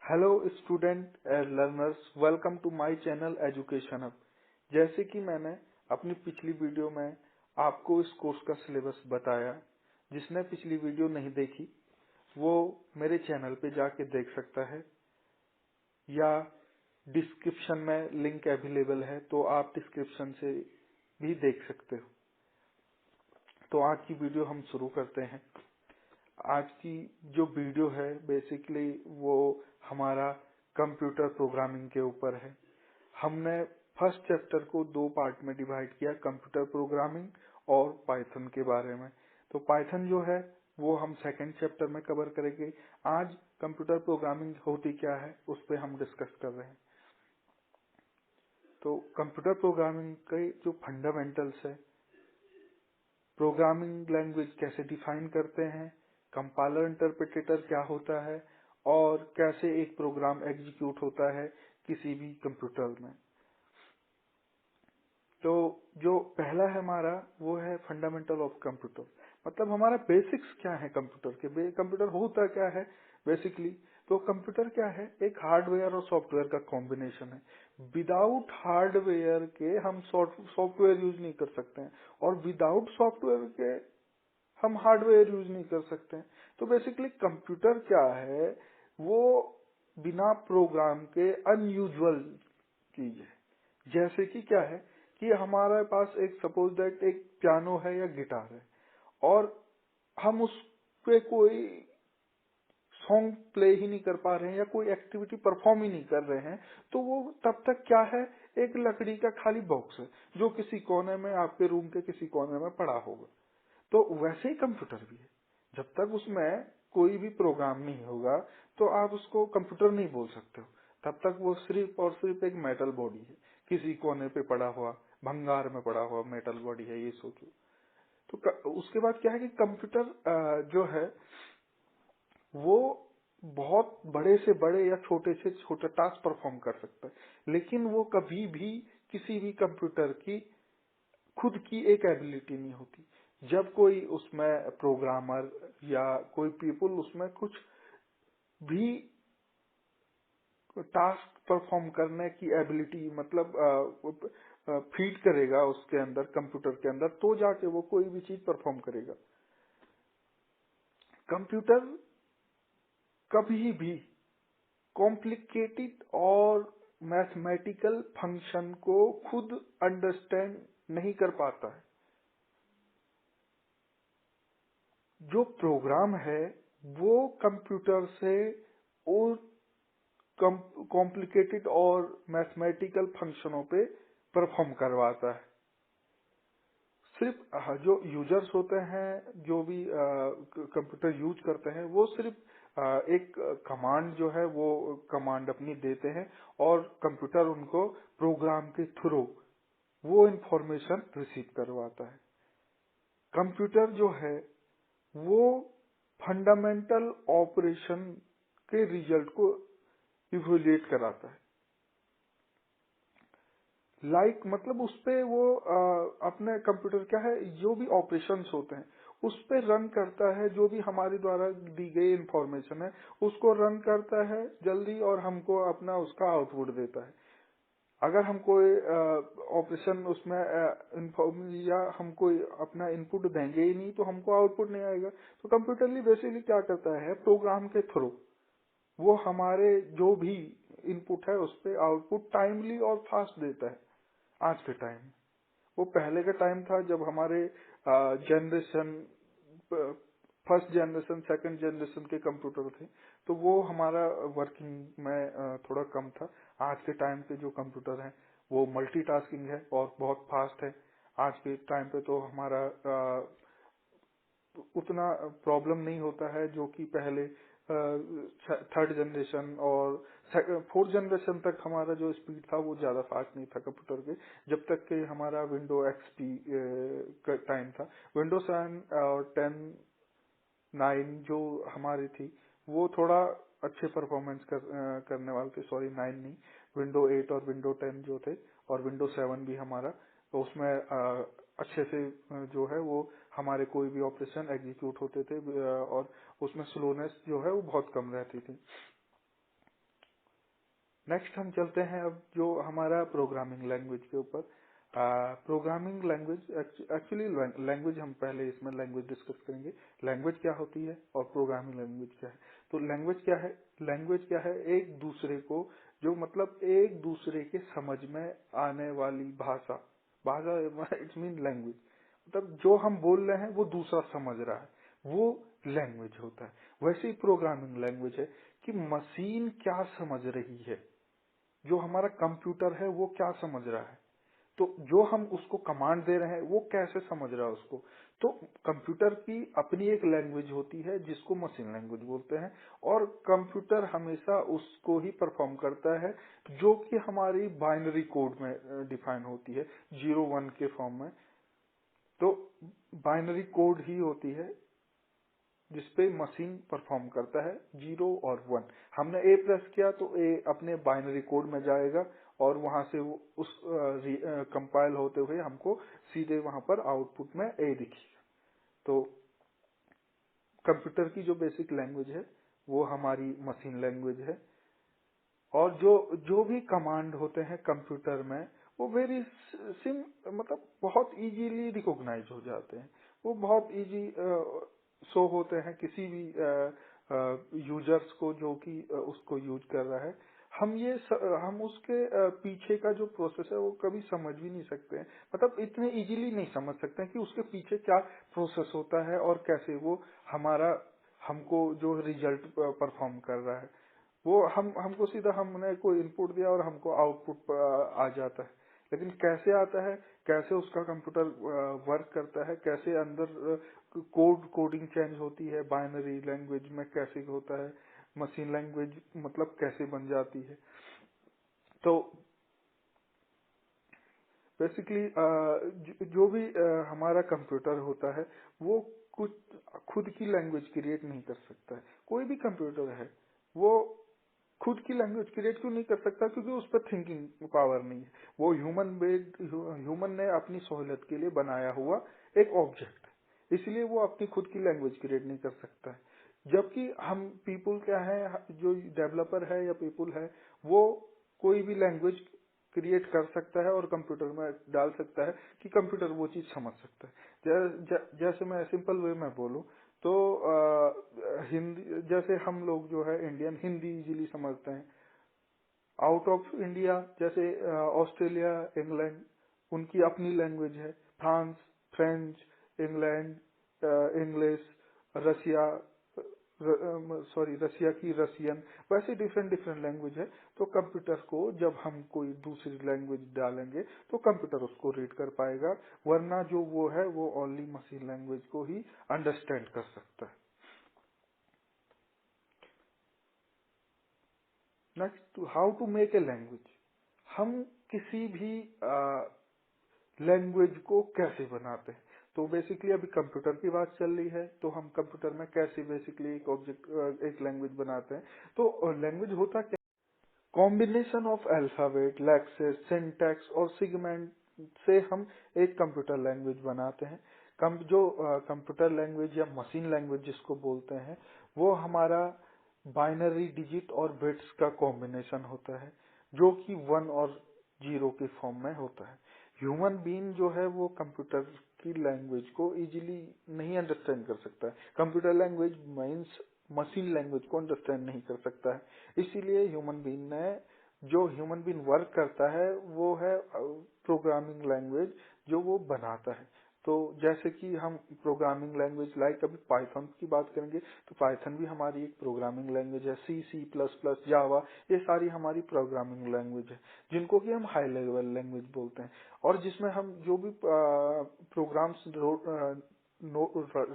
Hello student and learners, welcome to my channel education hub. जैसे कि मैंने अपनी पिछली वीडियो में आपको इस कोर्स का सिलेबस बताया, जिसने पिछली वीडियो नहीं देखी वो मेरे चैनल पे जाके देख सकता है, या डिस्क्रिप्शन में लिंक अवेलेबल है तो आप डिस्क्रिप्शन से भी देख सकते हो। तो आज की वीडियो हम शुरू करते हैं। आज की जो वीडियो है बेसिकली वो हमारा कंप्यूटर प्रोग्रामिंग के ऊपर है। हमने फर्स्ट चैप्टर को दो पार्ट में डिवाइड किया, कंप्यूटर प्रोग्रामिंग और पाइथन के बारे में। तो पाइथन जो है वो हम सेकंड चैप्टर में कवर करेंगे। आज कंप्यूटर प्रोग्रामिंग होती क्या है उस पर हम डिस्कस कर रहे हैं। तो कंप्यूटर प्रोग्रामिंग के जो फंडामेंटल्स है, प्रोग्रामिंग लैंग्वेज कैसे डिफाइन करते हैं, कंपाइलर इंटरप्रेटर क्या होता है और कैसे एक प्रोग्राम एग्जीक्यूट होता है किसी भी कंप्यूटर में। तो जो पहला है हमारा वो है फंडामेंटल ऑफ कंप्यूटर, मतलब हमारा बेसिक्स क्या है कंप्यूटर के। कंप्यूटर होता क्या है बेसिकली। तो कंप्यूटर क्या है, एक हार्डवेयर और सॉफ्टवेयर का कॉम्बिनेशन है। विदाउट हार्डवेयर के हम सॉफ्टवेयर यूज नहीं कर सकते हैं, और विदाउट सॉफ्टवेयर के हम हार्डवेयर यूज नहीं कर सकते हैं। तो बेसिकली कंप्यूटर क्या है, वो बिना प्रोग्राम के अनयूजुअल चीज है। जैसे कि क्या है कि हमारे पास एक सपोज दैट एक पियानो है या गिटार है, और हम उस पे कोई सॉन्ग प्ले ही नहीं कर पा रहे हैं या कोई एक्टिविटी परफॉर्म ही नहीं कर रहे हैं, तो वो तब तक क्या है, एक लकड़ी का खाली बॉक्स है जो किसी कोने में, आपके रूम के किसी कोने में पड़ा होगा। तो वैसे ही कंप्यूटर भी है। जब तक उसमें कोई भी प्रोग्राम नहीं होगा तो आप उसको कंप्यूटर नहीं बोल सकते हो। तब तक वो सिर्फ और सिर्फ एक मेटल बॉडी है, किसी कोने पे पड़ा हुआ, भंगार में पड़ा हुआ मेटल बॉडी है, ये सोचो। तो उसके बाद क्या है कि कंप्यूटर जो है वो बहुत बड़े से बड़े या छोटे से छोटे टास्क परफॉर्म कर सकता है, लेकिन वो कभी भी किसी भी कंप्यूटर की खुद की एक एबिलिटी नहीं होती। जब कोई उसमें प्रोग्रामर या कोई पीपल उसमें कुछ भी टास्क परफॉर्म करने की एबिलिटी, मतलब फीड करेगा उसके अंदर, कंप्यूटर के अंदर, तो जाके वो कोई भी चीज परफॉर्म करेगा। कंप्यूटर कभी भी कॉम्प्लिकेटेड और मैथमेटिकल फंक्शन को खुद अंडरस्टैंड नहीं कर पाता है। जो प्रोग्राम है वो कंप्यूटर से और कॉम्प्लिकेटेड और मैथमेटिकल फंक्शनों पे परफॉर्म करवाता है। सिर्फ जो यूजर्स होते हैं, जो भी कंप्यूटर यूज करते हैं, वो सिर्फ एक कमांड जो है वो कमांड अपनी देते हैं, और कंप्यूटर उनको प्रोग्राम के थ्रू वो इंफॉर्मेशन रिसीव करवाता है। कंप्यूटर जो है वो फंडामेंटल ऑपरेशन के रिजल्ट को इवेल्युएट कराता है। मतलब उस पे वो अपने कंप्यूटर क्या है, जो भी ऑपरेशंस होते हैं उस पे रन करता है। जो भी हमारे द्वारा दी गई इंफॉर्मेशन है उसको रन करता है जल्दी, और हमको अपना उसका आउटपुट देता है। अगर हम कोई ऑपरेशन उसमें इन्फॉर्म या हम कोई अपना इनपुट देंगे ही नहीं तो हमको आउटपुट नहीं आएगा। तो कंप्यूटरली बेसिकली क्या करता है, प्रोग्राम के थ्रू वो हमारे जो भी इनपुट है उस पे आउटपुट टाइमली और फास्ट देता है। आज के टाइम में, वो पहले का टाइम था जब हमारे generation, first generation second generation के कंप्यूटर थे, तो वो हमारा वर्किंग में थोड़ा कम था। आज के टाइम पे जो कंप्यूटर है वो मल्टीटास्किंग है और बहुत फास्ट है। आज के टाइम पे तो हमारा उतना प्रॉब्लम नहीं होता है जो कि पहले थर्ड जनरेशन और फोर्थ जनरेशन तक हमारा जो स्पीड था वो ज्यादा फास्ट नहीं था कंप्यूटर के। जब तक कि हमारा विंडो एक्सपी का टाइम था, विंडो 7 और 10 9 जो हमारी थी वो थोड़ा अच्छे परफॉर्मेंस करने वाले थे। सॉरी, 9 नहीं, विंडो 8 और विंडो 10 जो थे, और विंडो 7 भी हमारा, तो उसमें अच्छे से जो है वो हमारे कोई भी ऑपरेशन एग्जीक्यूट होते थे, और उसमें स्लोनेस जो है वो बहुत कम रहती थी। नेक्स्ट हम चलते हैं अब जो हमारा प्रोग्रामिंग लैंग्वेज के ऊपर। प्रोग्रामिंग लैंग्वेज एक्चुअली लैंग्वेज हम पहले इसमें लैंग्वेज डिस्कस करेंगे। लैंग्वेज क्या होती है और प्रोग्रामिंग लैंग्वेज क्या है। तो लैंग्वेज क्या है? लैंग्वेज क्या है? एक दूसरे को जो मतलब एक दूसरे के समझ में आने वाली भाषा। भाषा इट्स मीन लैंग्वेज, मतलब जो हम बोल रहे हैं वो दूसरा समझ रहा है, वो लैंग्वेज होता है। वैसे ही प्रोग्रामिंग लैंग्वेज है कि मशीन क्या समझ रही है, जो हमारा कंप्यूटर है वो क्या समझ रहा है, तो जो हम उसको कमांड दे रहे हैं वो कैसे समझ रहा है उसको। तो कंप्यूटर की अपनी एक लैंग्वेज होती है जिसको मशीन लैंग्वेज बोलते हैं, और कंप्यूटर हमेशा उसको ही परफॉर्म करता है जो कि हमारी बाइनरी कोड में डिफाइन होती है, 0 1 के फॉर्म में। तो बाइनरी कोड ही होती है जिसपे मशीन परफॉर्म करता है 0 और 1। हमने ए प्रेस किया तो ए अपने बाइनरी कोड में जाएगा और वहां से वो उस कंपाइल होते हुए हमको सीधे वहां पर आउटपुट में ए दिखेगा। तो कंप्यूटर की जो बेसिक लैंग्वेज है वो हमारी मशीन लैंग्वेज है। और जो जो भी कमांड होते हैं कंप्यूटर में वो वेरी सिम मतलब बहुत इजीली रिकॉग्नाइज हो जाते हैं। वो बहुत इजी शो होते हैं किसी भी यूजर्स को जो कि उसको यूज कर रहा है। हम उसके पीछे का जो प्रोसेस है वो कभी समझ भी नहीं सकते हैं, मतलब इतने इजीली नहीं समझ सकते हैं कि उसके पीछे क्या प्रोसेस होता है और कैसे वो हमारा हमको जो रिजल्ट परफॉर्म कर रहा है वो हमको सीधा हमने कोई इनपुट दिया और हमको आउटपुट आ जाता है। लेकिन कैसे आता है, कैसे उसका कंप्यूटर वर्क करता है, कैसे अंदर कोडिंग चेंज होती है बाइनरी लैंग्वेज में, कैसे होता है मशीन लैंग्वेज मतलब कैसे बन जाती है। तो बेसिकली जो भी हमारा कंप्यूटर होता है वो कुछ खुद की लैंग्वेज क्रिएट नहीं कर सकता है। कोई भी कंप्यूटर है वो खुद की लैंग्वेज क्रिएट क्यों नहीं कर सकता? क्योंकि उस पर थिंकिंग पावर नहीं है। वो ह्यूमन ने अपनी सहूलियत के लिए बनाया हुआ एक ऑब्जेक्ट है, इसलिए वो अपनी खुद की लैंग्वेज क्रिएट नहीं कर सकता है। जबकि हम पीपुल क्या है, जो डेवलपर है या पीपुल है, वो कोई भी लैंग्वेज क्रिएट कर सकता है और कंप्यूटर में डाल सकता है कि कंप्यूटर वो चीज समझ सकता है। जैसे मैं सिंपल वे में बोलूं तो हिंदी, जैसे हम लोग जो है इंडियन हिंदी इजीली समझते हैं। आउट ऑफ इंडिया जैसे ऑस्ट्रेलिया, इंग्लैंड, उनकी अपनी लैंग्वेज है। फ्रांस, फ्रेंच, इंग्लैंड, इंग्लिश, रसिया, रसिया की रसियन, वैसे डिफरेंट डिफरेंट लैंग्वेज है। तो कंप्यूटर को जब हम कोई दूसरी लैंग्वेज डालेंगे तो कंप्यूटर उसको रीड कर पाएगा, वरना जो वो है वो ओनली मशीन लैंग्वेज को ही अंडरस्टैंड कर सकता है। Next, how to make a language. हम किसी भी लैंग्वेज को कैसे बनाते हैं? तो बेसिकली अभी कंप्यूटर की बात चल रही है, तो हम कंप्यूटर में कैसे बेसिकली एक ऑब्जेक्ट एक लैंग्वेज बनाते हैं। तो लैंग्वेज होता क्या? Combination of alphabet, Lexus, syntax और सिगमेंट से हम एक कंप्यूटर लैंग्वेज बनाते हैं। जो कंप्यूटर लैंग्वेज या मशीन लैंग्वेज जिसको बोलते हैं वो हमारा बाइनरी डिजिट और बिट्स का कॉम्बिनेशन होता है, जो कि 1 और 0 के फॉर्म में होता है। ह्यूमन बीइंग जो है वो कंप्यूटर की लैंग्वेज को इजीली नहीं अंडरस्टैंड कर सकता है। Computer language means machine language को अंडरस्टैंड नहीं कर सकता है। इसीलिए ह्यूमन बीइंग ने जो ह्यूमन बीइंग वर्क करता है वो है प्रोग्रामिंग लैंग्वेज जो वो बनाता है। तो जैसे कि हम प्रोग्रामिंग लैंग्वेज लाइक अभी पाइथन की बात करेंगे तो पाइथन भी हमारी एक प्रोग्रामिंग लैंग्वेज है। C++, जावा, ये सारी हमारी प्रोग्रामिंग लैंग्वेज है जिनको कि हम हाई लेवल लैंग्वेज बोलते हैं। और जिसमें हम जो भी प्रोग्राम्स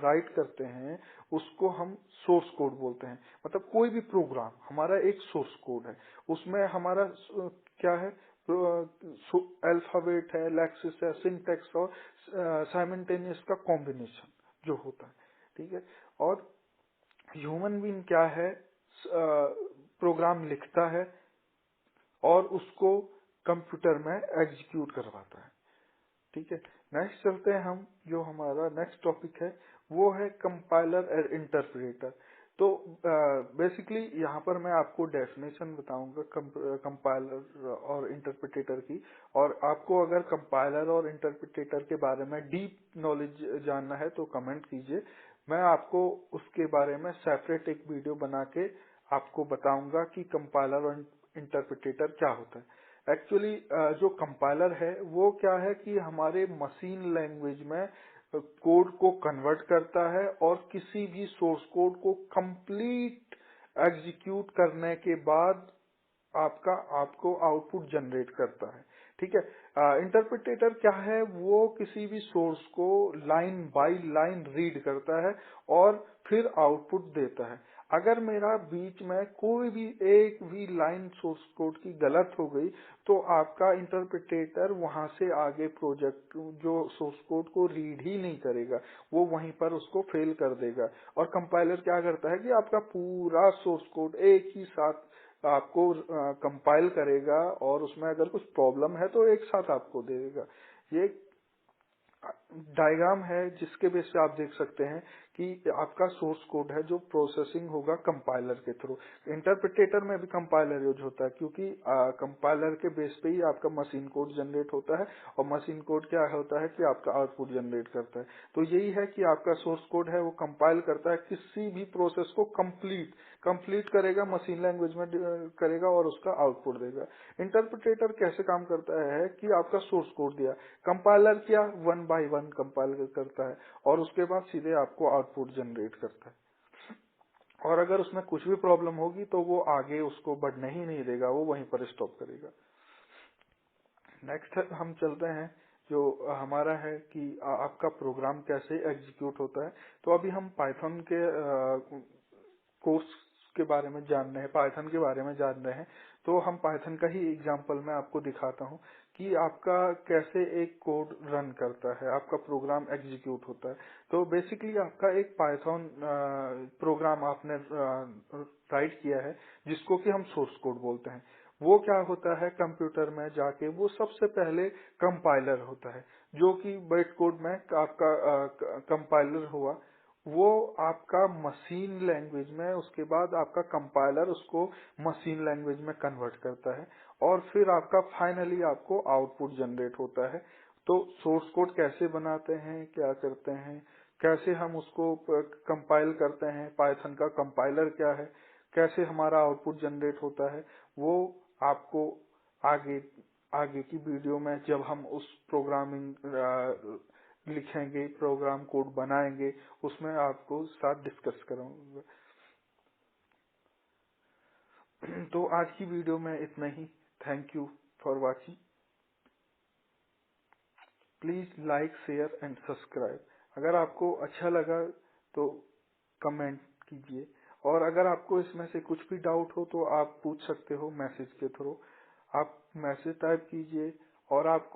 राइट करते हैं उसको हम सोर्स कोड बोलते हैं। मतलब कोई भी प्रोग्राम हमारा एक सोर्स कोड है, उसमें हमारा क्या है, अल्फाबेट है, लेक्सिस है, सिंटैक्स और साइमल्टेनियस का कॉम्बिनेशन जो होता है। ठीक है। और ह्यूमन बीइंग क्या है, प्रोग्राम लिखता है और उसको कंप्यूटर में एग्जीक्यूट करवाता है। ठीक है। नेक्स्ट चलते हैं हम, जो हमारा नेक्स्ट टॉपिक है वो है कंपाइलर और इंटरप्रेटर। तो बेसिकली यहाँ पर मैं आपको डेफिनेशन बताऊंगा कंपाइलर और इंटरप्रिटेटर की, और आपको अगर कंपाइलर और इंटरप्रिटेटर के बारे में डीप नॉलेज जानना है तो कमेंट कीजिए, मैं आपको उसके बारे में सेपरेट एक वीडियो बना के आपको बताऊंगा कि कंपाइलर और इंटरप्रिटेटर क्या होता है। एक्चुअली जो कंपाइलर है वो क्या है कि हमारे मशीन लैंग्वेज में कोड को कन्वर्ट करता है और किसी भी सोर्स कोड को कंप्लीट एग्जीक्यूट करने के बाद आपको आउटपुट जनरेट करता है। ठीक है। इंटरप्रिटेटर क्या है, वो किसी भी सोर्स को लाइन बाय लाइन रीड करता है और फिर आउटपुट देता है। अगर मेरा बीच में कोई भी एक भी लाइन सोर्स कोड की गलत हो गई तो आपका इंटरप्रिटेटर वहां से आगे प्रोजेक्ट जो सोर्स कोड को रीड ही नहीं करेगा, वो वहीं पर उसको फेल कर देगा। और कंपाइलर क्या करता है कि आपका पूरा सोर्स कोड एक ही साथ आपको कंपाइल करेगा और उसमें अगर कुछ प्रॉब्लम है तो एक साथ आपको देगा। ये डायग्राम है जिसके बेस पे आप देख सकते हैं कि आपका सोर्स कोड है जो प्रोसेसिंग होगा कंपाइलर के थ्रू। इंटरप्रिटेटर में भी कंपाइलर यूज होता है क्योंकि कंपाइलर के बेस पे ही आपका मशीन कोड जनरेट होता है, और मशीन कोड क्या होता है कि आपका आउटपुट जनरेट करता है। तो यही है कि आपका सोर्स कोड है वो कंपाइल करता है किसी भी प्रोसेस को कंप्लीट करेगा, मशीन लैंग्वेज में करेगा और उसका आउटपुट देगा। इंटरप्रिटेटर कैसे काम करता है कि आपका सोर्स कोड दिया, कंपाइलर क्या वन बाय वन कंपाइल करता है और उसके बाद सीधे आपको आउटपुट जनरेट करता है। और अगर उसमें कुछ भी प्रॉब्लम होगी तो वो आगे उसको बढ़ने ही नहीं देगा, वो वहीं पर स्टॉप करेगा। नेक्स्ट हम चलते हैं जो हमारा है कि आपका प्रोग्राम कैसे एग्जीक्यूट होता है। तो अभी हम पाइथन के कोर्स के बारे में जान रहे हैं, पाइथन के बारे में जान रहे हैं। तो हम पाइथन का ही एग्जांपल मैं आपको दिखाता हूँ कि आपका कैसे एक कोड रन करता है, आपका प्रोग्राम एग्जीक्यूट होता है। तो बेसिकली आपका एक पाइथन प्रोग्राम आपने राइट किया है जिसको कि हम सोर्स कोड बोलते हैं। वो क्या होता है, कंप्यूटर में जाके वो सबसे पहले कंपाइलर होता है, जो कि बाइट कोड में आपका कंपाइलर हुआ, वो आपका मशीन लैंग्वेज में, उसके बाद आपका कंपाइलर उसको मशीन लैंग्वेज में कन्वर्ट करता है और फिर आपका फाइनली आपको आउटपुट जनरेट होता है। तो सोर्स कोड कैसे बनाते हैं, क्या करते हैं, कैसे हम उसको कंपाइल करते हैं, पाइथन का कंपाइलर क्या है, कैसे हमारा आउटपुट जनरेट होता है, वो आपको आगे आगे की वीडियो में जब हम उस प्रोग्रामिंग लिखेंगे, प्रोग्राम कोड बनाएंगे, उसमें आपको साथ डिस्कस करूंगा। तो आज की वीडियो में इतना ही। Thank you for watching. Please like, share and subscribe. अगर आपको अच्छा लगा तो कमेंट कीजिए, और अगर आपको इसमें से कुछ भी डाउट हो तो आप पूछ सकते हो मैसेज के थ्रू। आप मैसेज टाइप कीजिए, और आप